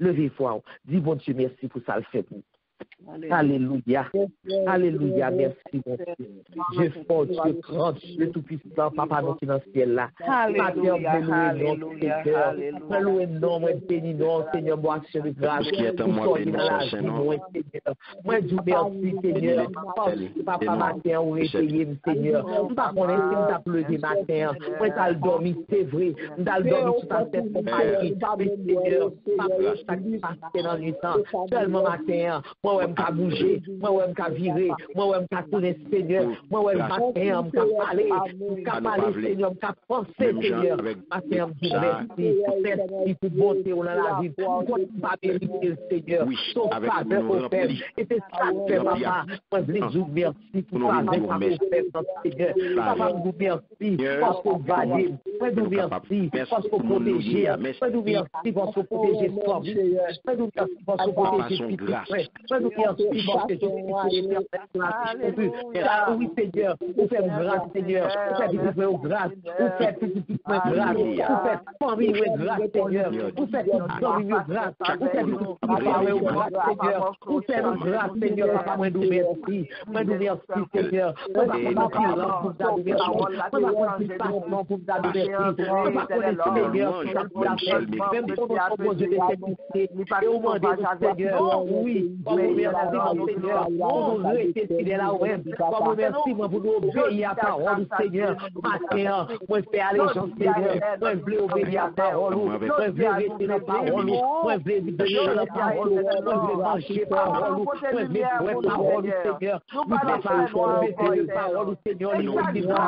Levez voir. Dis bon Dieu merci pour ça le fait pour nous. Alléluia. Alléluia. Merci, mon Dieu. Dieu fort, Dieu grand, Dieu tout-puissant, Papa, nous qui dans ce ciel-là. Alléluia. Alléluia. Loué nom, moi béni nom, Seigneur, moi action de grâce. Moi béni dans la vie, moi Seigneur. Moi je merci, Seigneur. Papa, matin, on réveillé, Seigneur. Nous pas connaître si nous avons levé matin. Moi, t'as le dormi, c'est vrai. Nous avons dormi tout à fait pour Marie. Mais Seigneur, Papa, chaque passé dans le temps. Seulement matin, moi, ouais, m'ka bouger, moi, ouais, m'ka virer, moi, ouais, m'ka tourner, Seigneur, moi, ouais, matin, m'ka parler, Seigneur, m'ka penser, Seigneur, matin, merci pour bonté dans la vie, pour pas mériter, Seigneur, ton faveur au Père, et c'est ça que fait, Papa, moi, je vous merci pour faveur au Père, Seigneur, Papa, vous merci, parce que vous valez, moi, vous merci, parce que vous protégez, moi, vous merci, parce que vous protégez, moi, vous merci, parce que vous protégez, nous merci parce que oui, Seigneur, vous faites grâce, Seigneur, vous faites petit peu grâce, vous faites petit peu grâce, vous faites famille grâce, Seigneur, vous faites famille grâce, vous faites famille grâce, Seigneur, vous faites grâce, Seigneur, papa, moi nous merci, Seigneur, moi pas silence pour ta merci, moi pas passement pour ta merci, moi pas connaître Seigneur, même si on propose de l'éternité, et au moment de Seigneur, oui, pour vous merci, mon Seigneur, pour nous rester fidèles à vous, pour vous merci, pour nous obéir à la parole, Seigneur, matin, moi fais allégeance, Seigneur, moi je veux obéir à la parole, moi je veux rester dans la parole, moi je veux donner la parole, moi je veux manger la parole, moi je veux boire la parole, Seigneur, nous ne pouvons pas mettre la parole, Seigneur, les mots, Seigneur,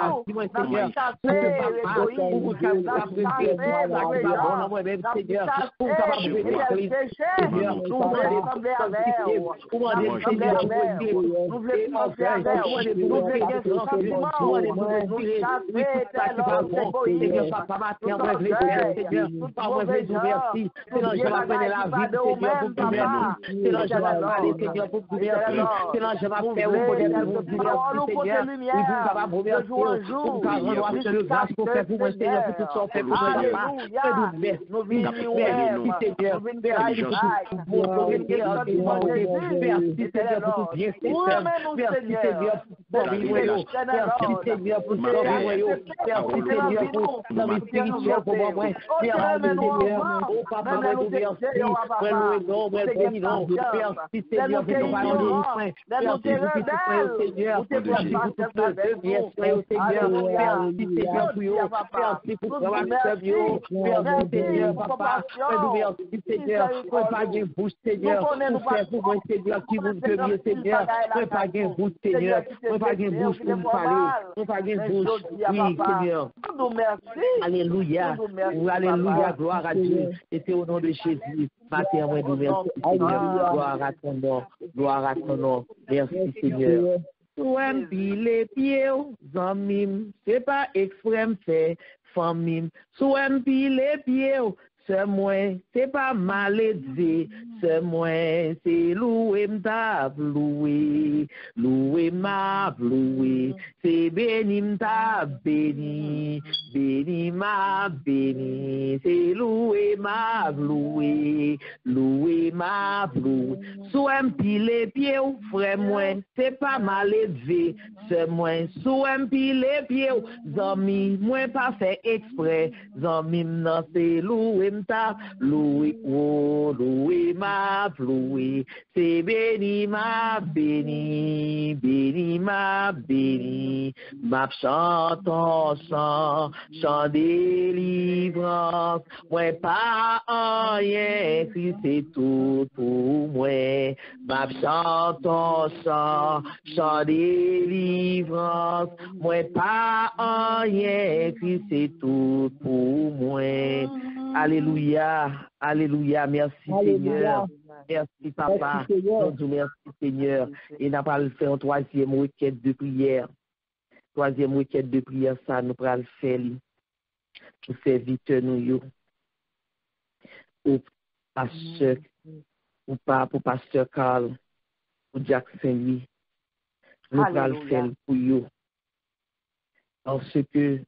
Alléluia, alléluia, gloire à Dieu. Et c'est au nom de Jésus. Matin, moi, nous merci, Seigneur. Gloire à ton nom, gloire à ton nom. Merci, Seigneur. Souem pile pied, zamim, c'est pas extrême fait, famim. Souem pile pied, c'est moi, c'est pas maladie, c'est moi, c'est loué m'ta loué, loué m'a loué, c'est béni m'ta béni, béni m'a béni, c'est loué m'a loué, loué m'a loué. Souem pile pied, frère moi, c'est pas maladie, c'est moi, souem pile pied, zami, moi pas fait exprès, zami m'nan c'est loué m'ta loué, oh, loué m'a loué, c'est béni m'a béni, béni m'a béni, m'a chante en chant, chant délivrance, moi pas rien, si c'est tout pour moi, m'a chante en chant, chant délivrance, moi pas rien, si c'est tout pour moi. Alléluia, alléluia, merci Seigneur, merci Papa, merci Seigneur, et nous allons faire un troisième requête de prière. Troisième requête de prière, ça nous allons faire pour serviteur nous, pour pasteur, pour pasteur Carl, pour Jackson Lee, nous allons faire pour eux. Parce que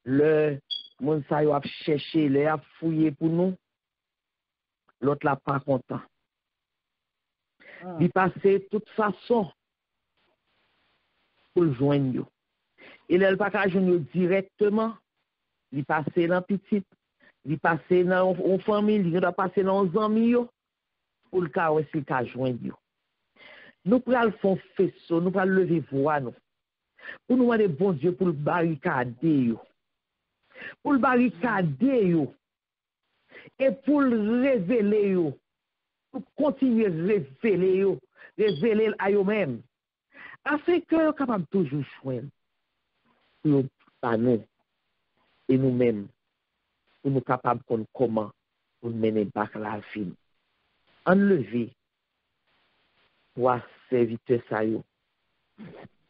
le monde ça a cherché, le a fouillé pour nous, l'autre l'a pas content. Il passe de toute façon pour le joindre. Il n'a pas qu'à joindre directement, il passe dans petit, il passe dans une famille, il doit passer dans un amis pour le cas où il peut joindre. Nous prenons le faisceau, nous prenons lever voix nous. Pour nous demander bon Dieu pour le barricader. Pour le barricader et pour le révéler, pour continuer à révéler à eux-mêmes, afin que nous capables toujours joindre pour nous et nous-mêmes, pour nous capables de comment pour mener back la vie. Enlever pour serviteur ça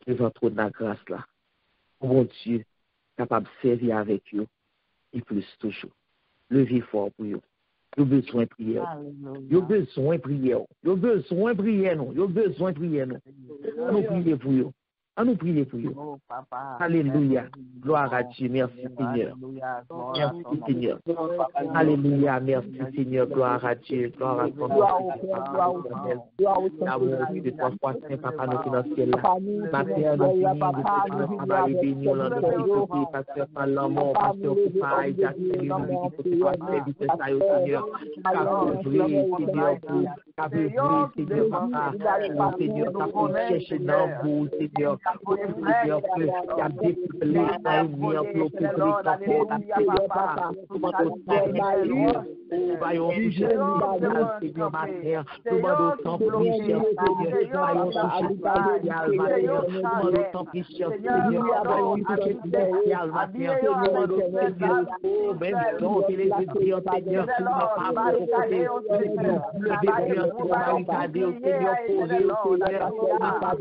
devant trop de la grâce là. Mon Dieu, capable de servir avec eux et plus toujours. Levez fort pour eux. Yo besoin de prière. Yo besoin de prière. Yo besoin de prière, non. Yo besoin de prière, non. Nous prions pour vous. Nous prions pour vous. Alléluia. Gloire à Dieu. Merci, Seigneur. Merci, Seigneur. Alléluia. Merci, Seigneur. Gloire à Dieu. Gloire à ton nom. L'amour de toi, Saint Papa, nous qui dans le ciel. Ma Père, nous bénis, nous bénis, nous bénis, pasteur par l'amour, pasteur par Isaac, Seigneur, nous bénis, pasteur, vitesse à eux, Seigneur. Seigneur, Seigneur, Papa, Seigneur, pour chercher dans vous, Seigneur, Seigneur, que tu as déplacé à une pour public, Papa, comment nous voyons, Seigneur, ma terre, nous demandons tant plus, cher Seigneur, voyons toucher spécial, ma terre, nous demandons tant plus, cher Seigneur, voyons toucher spécial, ma terre, nous demandons, Seigneur, oh, même temps, que les étudiants, Seigneur, Papa, lever bien, Seigneur, regarder, Seigneur, poser, Seigneur, Papa,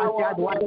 marcher à droite,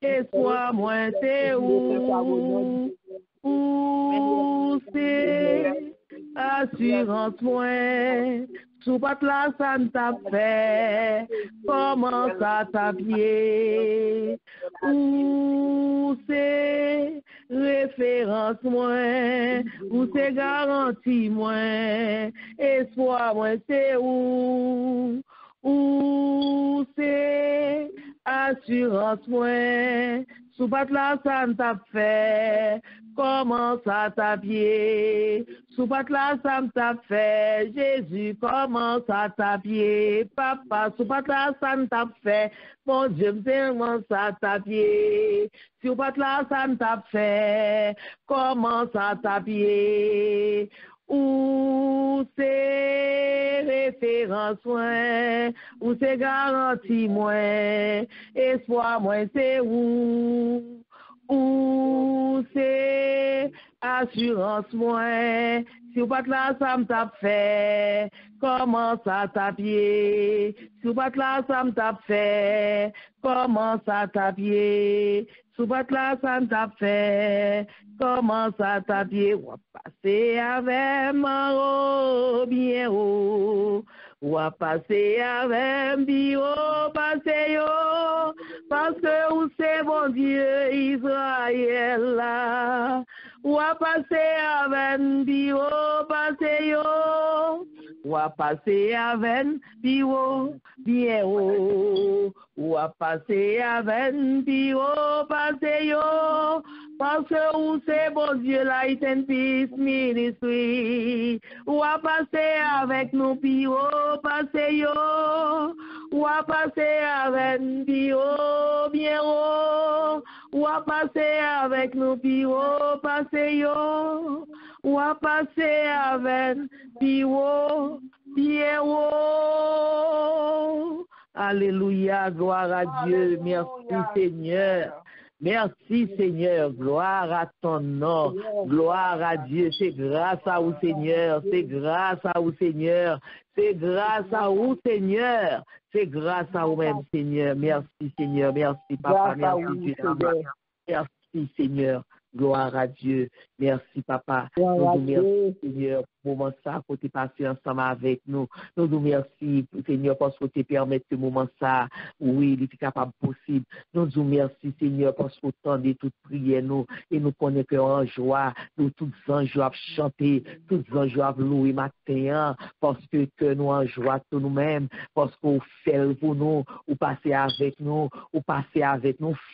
et sois moins c'est où c'est assurance moins sous pas là ça ne t'a fait comment ça t'a pied où c'est référence moins où c'est garantie moins espoir moins c'est où c'est assurance moins sous pas là ça ne t'a fait comment ça t'a pied sous pas là ça ne t'a fait Jésus comment ça t'a pied papa sous pas là ça ne t'a fait mon Dieu comment ça t'a pied sous pas là ça ne t'a fait comment ça t'a pied où c'est référence moins, où c'est garantie moins, espoir moins c'est où c'est assurance moins, si vous pas là ça me tape fait, comment ça t'a pied, si vous pas là ça me tape fait, comment ça t'a pied, si vous pas là ça me tape fait, comment ça t'a pied, ou à passer avec mon bien haut, ou à passer avec bio, passer Dieu Israël là. Ou a passé avec bio, passé yo. Ou a passé avec bio, bien haut. Ou a passé avec bio, passé yo. Parce que où c'est bon Dieu, Light and Peace Ministry. Ou a passé avec nous bio, passé yo. Ou a passé avec bio, bien haut. Ou a passé avec nous bio, passé yo. Ou a passé avec bio, bien haut. Alléluia, gloire à Dieu, merci Seigneur. Merci Seigneur, gloire à ton nom, gloire à Dieu, c'est grâce à vous Seigneur, c'est grâce à vous Seigneur, c'est grâce à vous Seigneur, c'est grâce à vous-même Seigneur, merci Seigneur, merci Papa, merci Dieu, merci Seigneur, gloire à Dieu, merci Papa, nous merci Seigneur, pour moment ça, pour te passer ensemble avec nous, nous nous merci Seigneur, parce que tu permets ce moment ça, oui, il est capable possible, nous nous merci Seigneur, parce que tu entends toute prière nous, et nous connaissons qu'en joie, nous tous en joie chanter, tous en joie louer matin, parce que nous en joie tous nous-mêmes, parce qu'on fait pour nous, ou passer avec nous,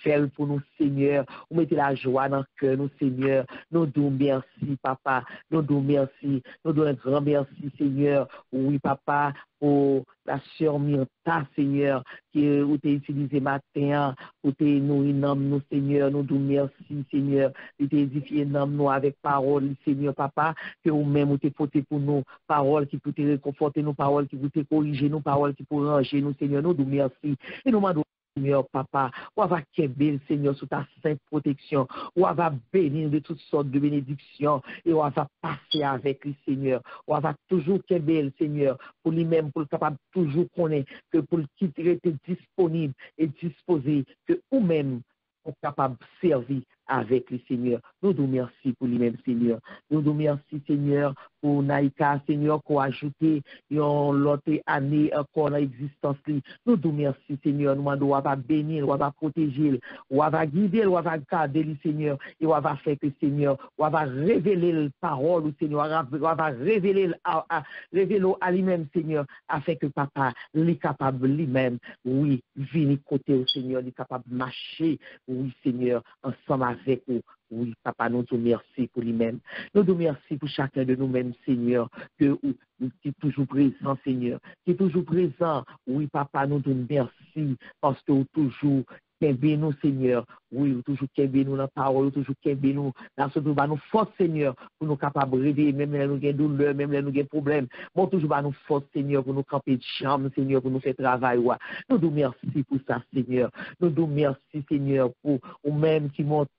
fait pour nous Seigneur, ou mettez la joie dans le cœur nous Seigneur, nous nous merci Papa, nous nous merci, nous donnons un grand merci Seigneur, oui Papa, pour la sœur Myrta Seigneur, qui ou t'es utilisé matin, ou t'es nous nous Seigneur, nous nous merci Seigneur, ou t'es édifié nous avec parole Seigneur Papa, que ou même ou t'es porté pour nous, parole qui peut te réconforter nous, parole qui peut te corriger nous, parole qui peut ranger nous Seigneur, nous nous merci, et nous demandons Seigneur, Papa, ou va kébel, Seigneur, sous ta sainte protection, ou va bénir de toutes sortes de bénédictions, et on va passer avec lui, Seigneur, ou va toujours kébel, Seigneur, pour lui-même, pour le capable toujours connaître, que pour le quitter, être disponible et disposé, que ou-même, on capable de servir avec le Seigneur. Nous nous merci pour lui-même, Seigneur. Nous nous merci, Seigneur, pour Naïka, Seigneur, qu'on a ajouté l'autre année encore dans l'existence. Nous nous merci, Seigneur. Nous demandons, on va bénir, on va protéger, on va guider, on va garder le Seigneur, et on va faire que le Seigneur, on va révéler la parole au Seigneur, on va révéler à lui-même, Seigneur, afin que Papa, lui capable lui-même, oui, venir côté au Seigneur, lui capable de marcher, oui, Seigneur, ensemble avec nous. Oui, Papa, nous te remercions pour lui-même. Nous te remercions pour chacun de nous-mêmes, Seigneur, qui est toujours présent, Seigneur, qui est toujours présent. Oui, Papa, nous te remercions parce que toujours qu'aimer nous, Seigneur. Oui, toujours qu'aimer nous dans la parole, toujours qu'aimer nous dans ce que nous force, Seigneur, pour nous capables de rêver, même là nous avons douleur, même là nous avons problème. Bon, toujours nous force, Seigneur, pour nous camper de chambre, Seigneur, pour nous faire travail. Ouais. Nous te remercions pour ça, Seigneur. Nous te remercions, Seigneur, pour nous-mêmes qui montent.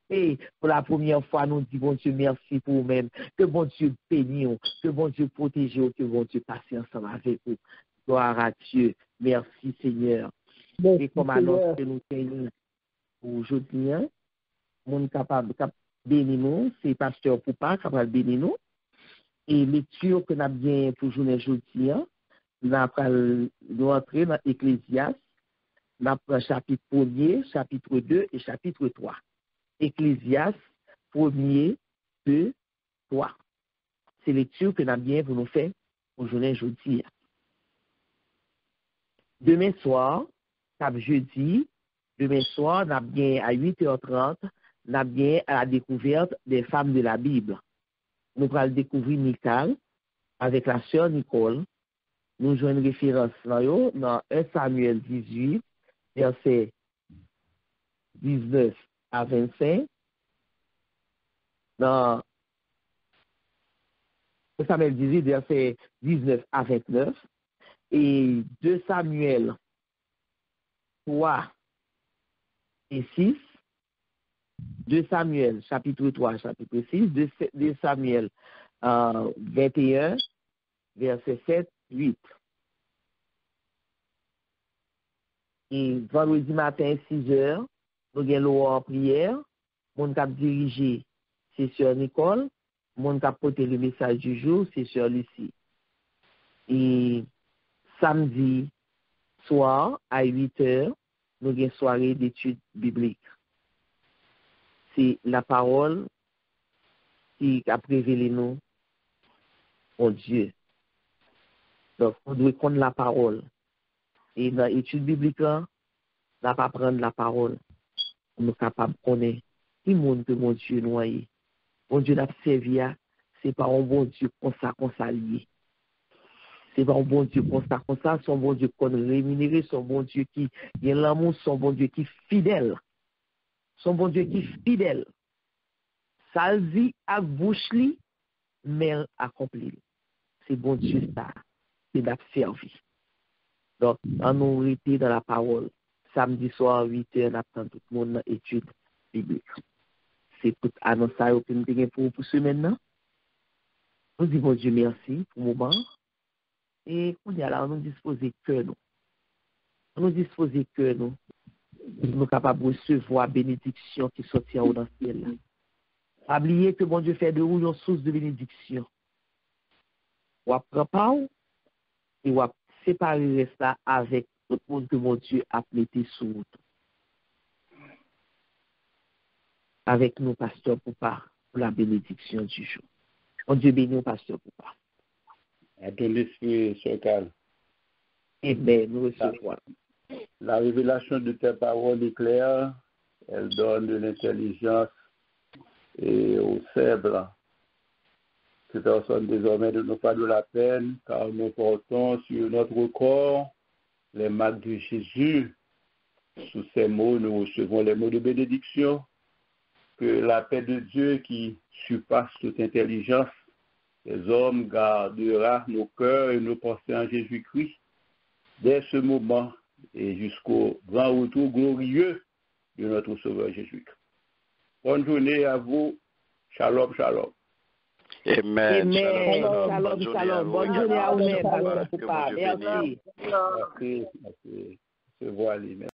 Pour la première fois, nous disons, bon Dieu, merci pour vous-même. Que bon Dieu bénisse, que bon Dieu protège, que bon Dieu passe ensemble avec vous. Gloire à Dieu. Merci, Seigneur. Et comme annonce que nous tenons aujourd'hui, mon capable de bénir nous, c'est Pasteur Poupa capable de bénir nous. Et lecture que nous avons bien pour journée aujourd'hui, nous allons rentrer dans Ecclésiaste, nous avons chapitre 1er, chapitre 2 et chapitre 3. Ecclésiaste 1er, 2, 3. C'est lecture que nous avons bien pour nous faire aujourd'hui. Aujourd'hui. Demain soir, jeudi, demain soir, nous avons bien à 8h30, nous avons bien à la découverte des femmes de la Bible. Nous allons découvrir Michal avec la sœur Nicole. Nous jouons une référence dans 1 Samuel 18, verset 19 à 25. Dans 1 Samuel 18, verset 19 à 29. Et 2 Samuel 3 et 6. 2 Samuel, chapitre 3, chapitre 6. 2 Samuel 21, verset 7, 8. Et vendredi matin, 6h, nous avons en prière. Mon cap dirigé, c'est Sœur Nicole. Mon cap porté le message du jour, c'est Sœur Lucie. Et samedi soir, à 8h, nous avons une soirée d'études bibliques. c'est la parole qui a révélé nous en Dieu. Donc, on doit connaître la parole. Et dans l'étude biblique, on n'a pas prendre la parole. On est capable de connaître qui monde que mon Dieu noyé. Mon Dieu n'a pas servi, c'est pas un bon Dieu comme ça lié. C'est pas un bon Dieu comme ça, c'est un bon Dieu qu'on rémunéré, c'est un bon Dieu qui a l'amour, c'est un bon Dieu qui est fidèle. C'est un bon Dieu qui est fidèle. Ça le dit à bouche li, mais accompli. C'est bon Dieu ça, c'est d'être servi. Donc, on nous été dans la parole. Samedi soir, 8h, on attend tout le monde dans l'étude biblique. C'est tout annonce ça que nous avons pour ce maintenant. Nous disons bon Dieu merci pour le moment. Et on y a là, on nous dispose que nous. On nous dispose que nous. Nous sommes capables de recevoir la bénédiction qui sortit en haut dans le ciel. Oubliez que bon Dieu fait de vous une source de bénédiction. On prend pas et on séparer ça avec tout le monde que mon Dieu a prêté sous nous. Avec nous, pasteur Poupa, pour la bénédiction du jour. Mon Dieu bénit, pasteur Poupa. À ton esprit, Sœur Carl. Amen, nous recevons. La révélation de tes paroles est claire. Elle donne de l'intelligence et au sèbre. Que personne désormais ne nous pas de la peine, car nous portons sur notre corps les marques de Jésus. Sous ces mots, nous recevons les mots de bénédiction. Que la paix de Dieu qui surpasse toute intelligence, les hommes gardera nos cœurs et nos pensées en Jésus-Christ dès ce moment et jusqu'au grand retour glorieux de notre Sauveur Jésus-Christ. Bonne journée à vous. Shalom, shalom. Amen. Shalom, shalom. Bonne journée à vous, pasteur Poupa. Merci. Merci. Se voit,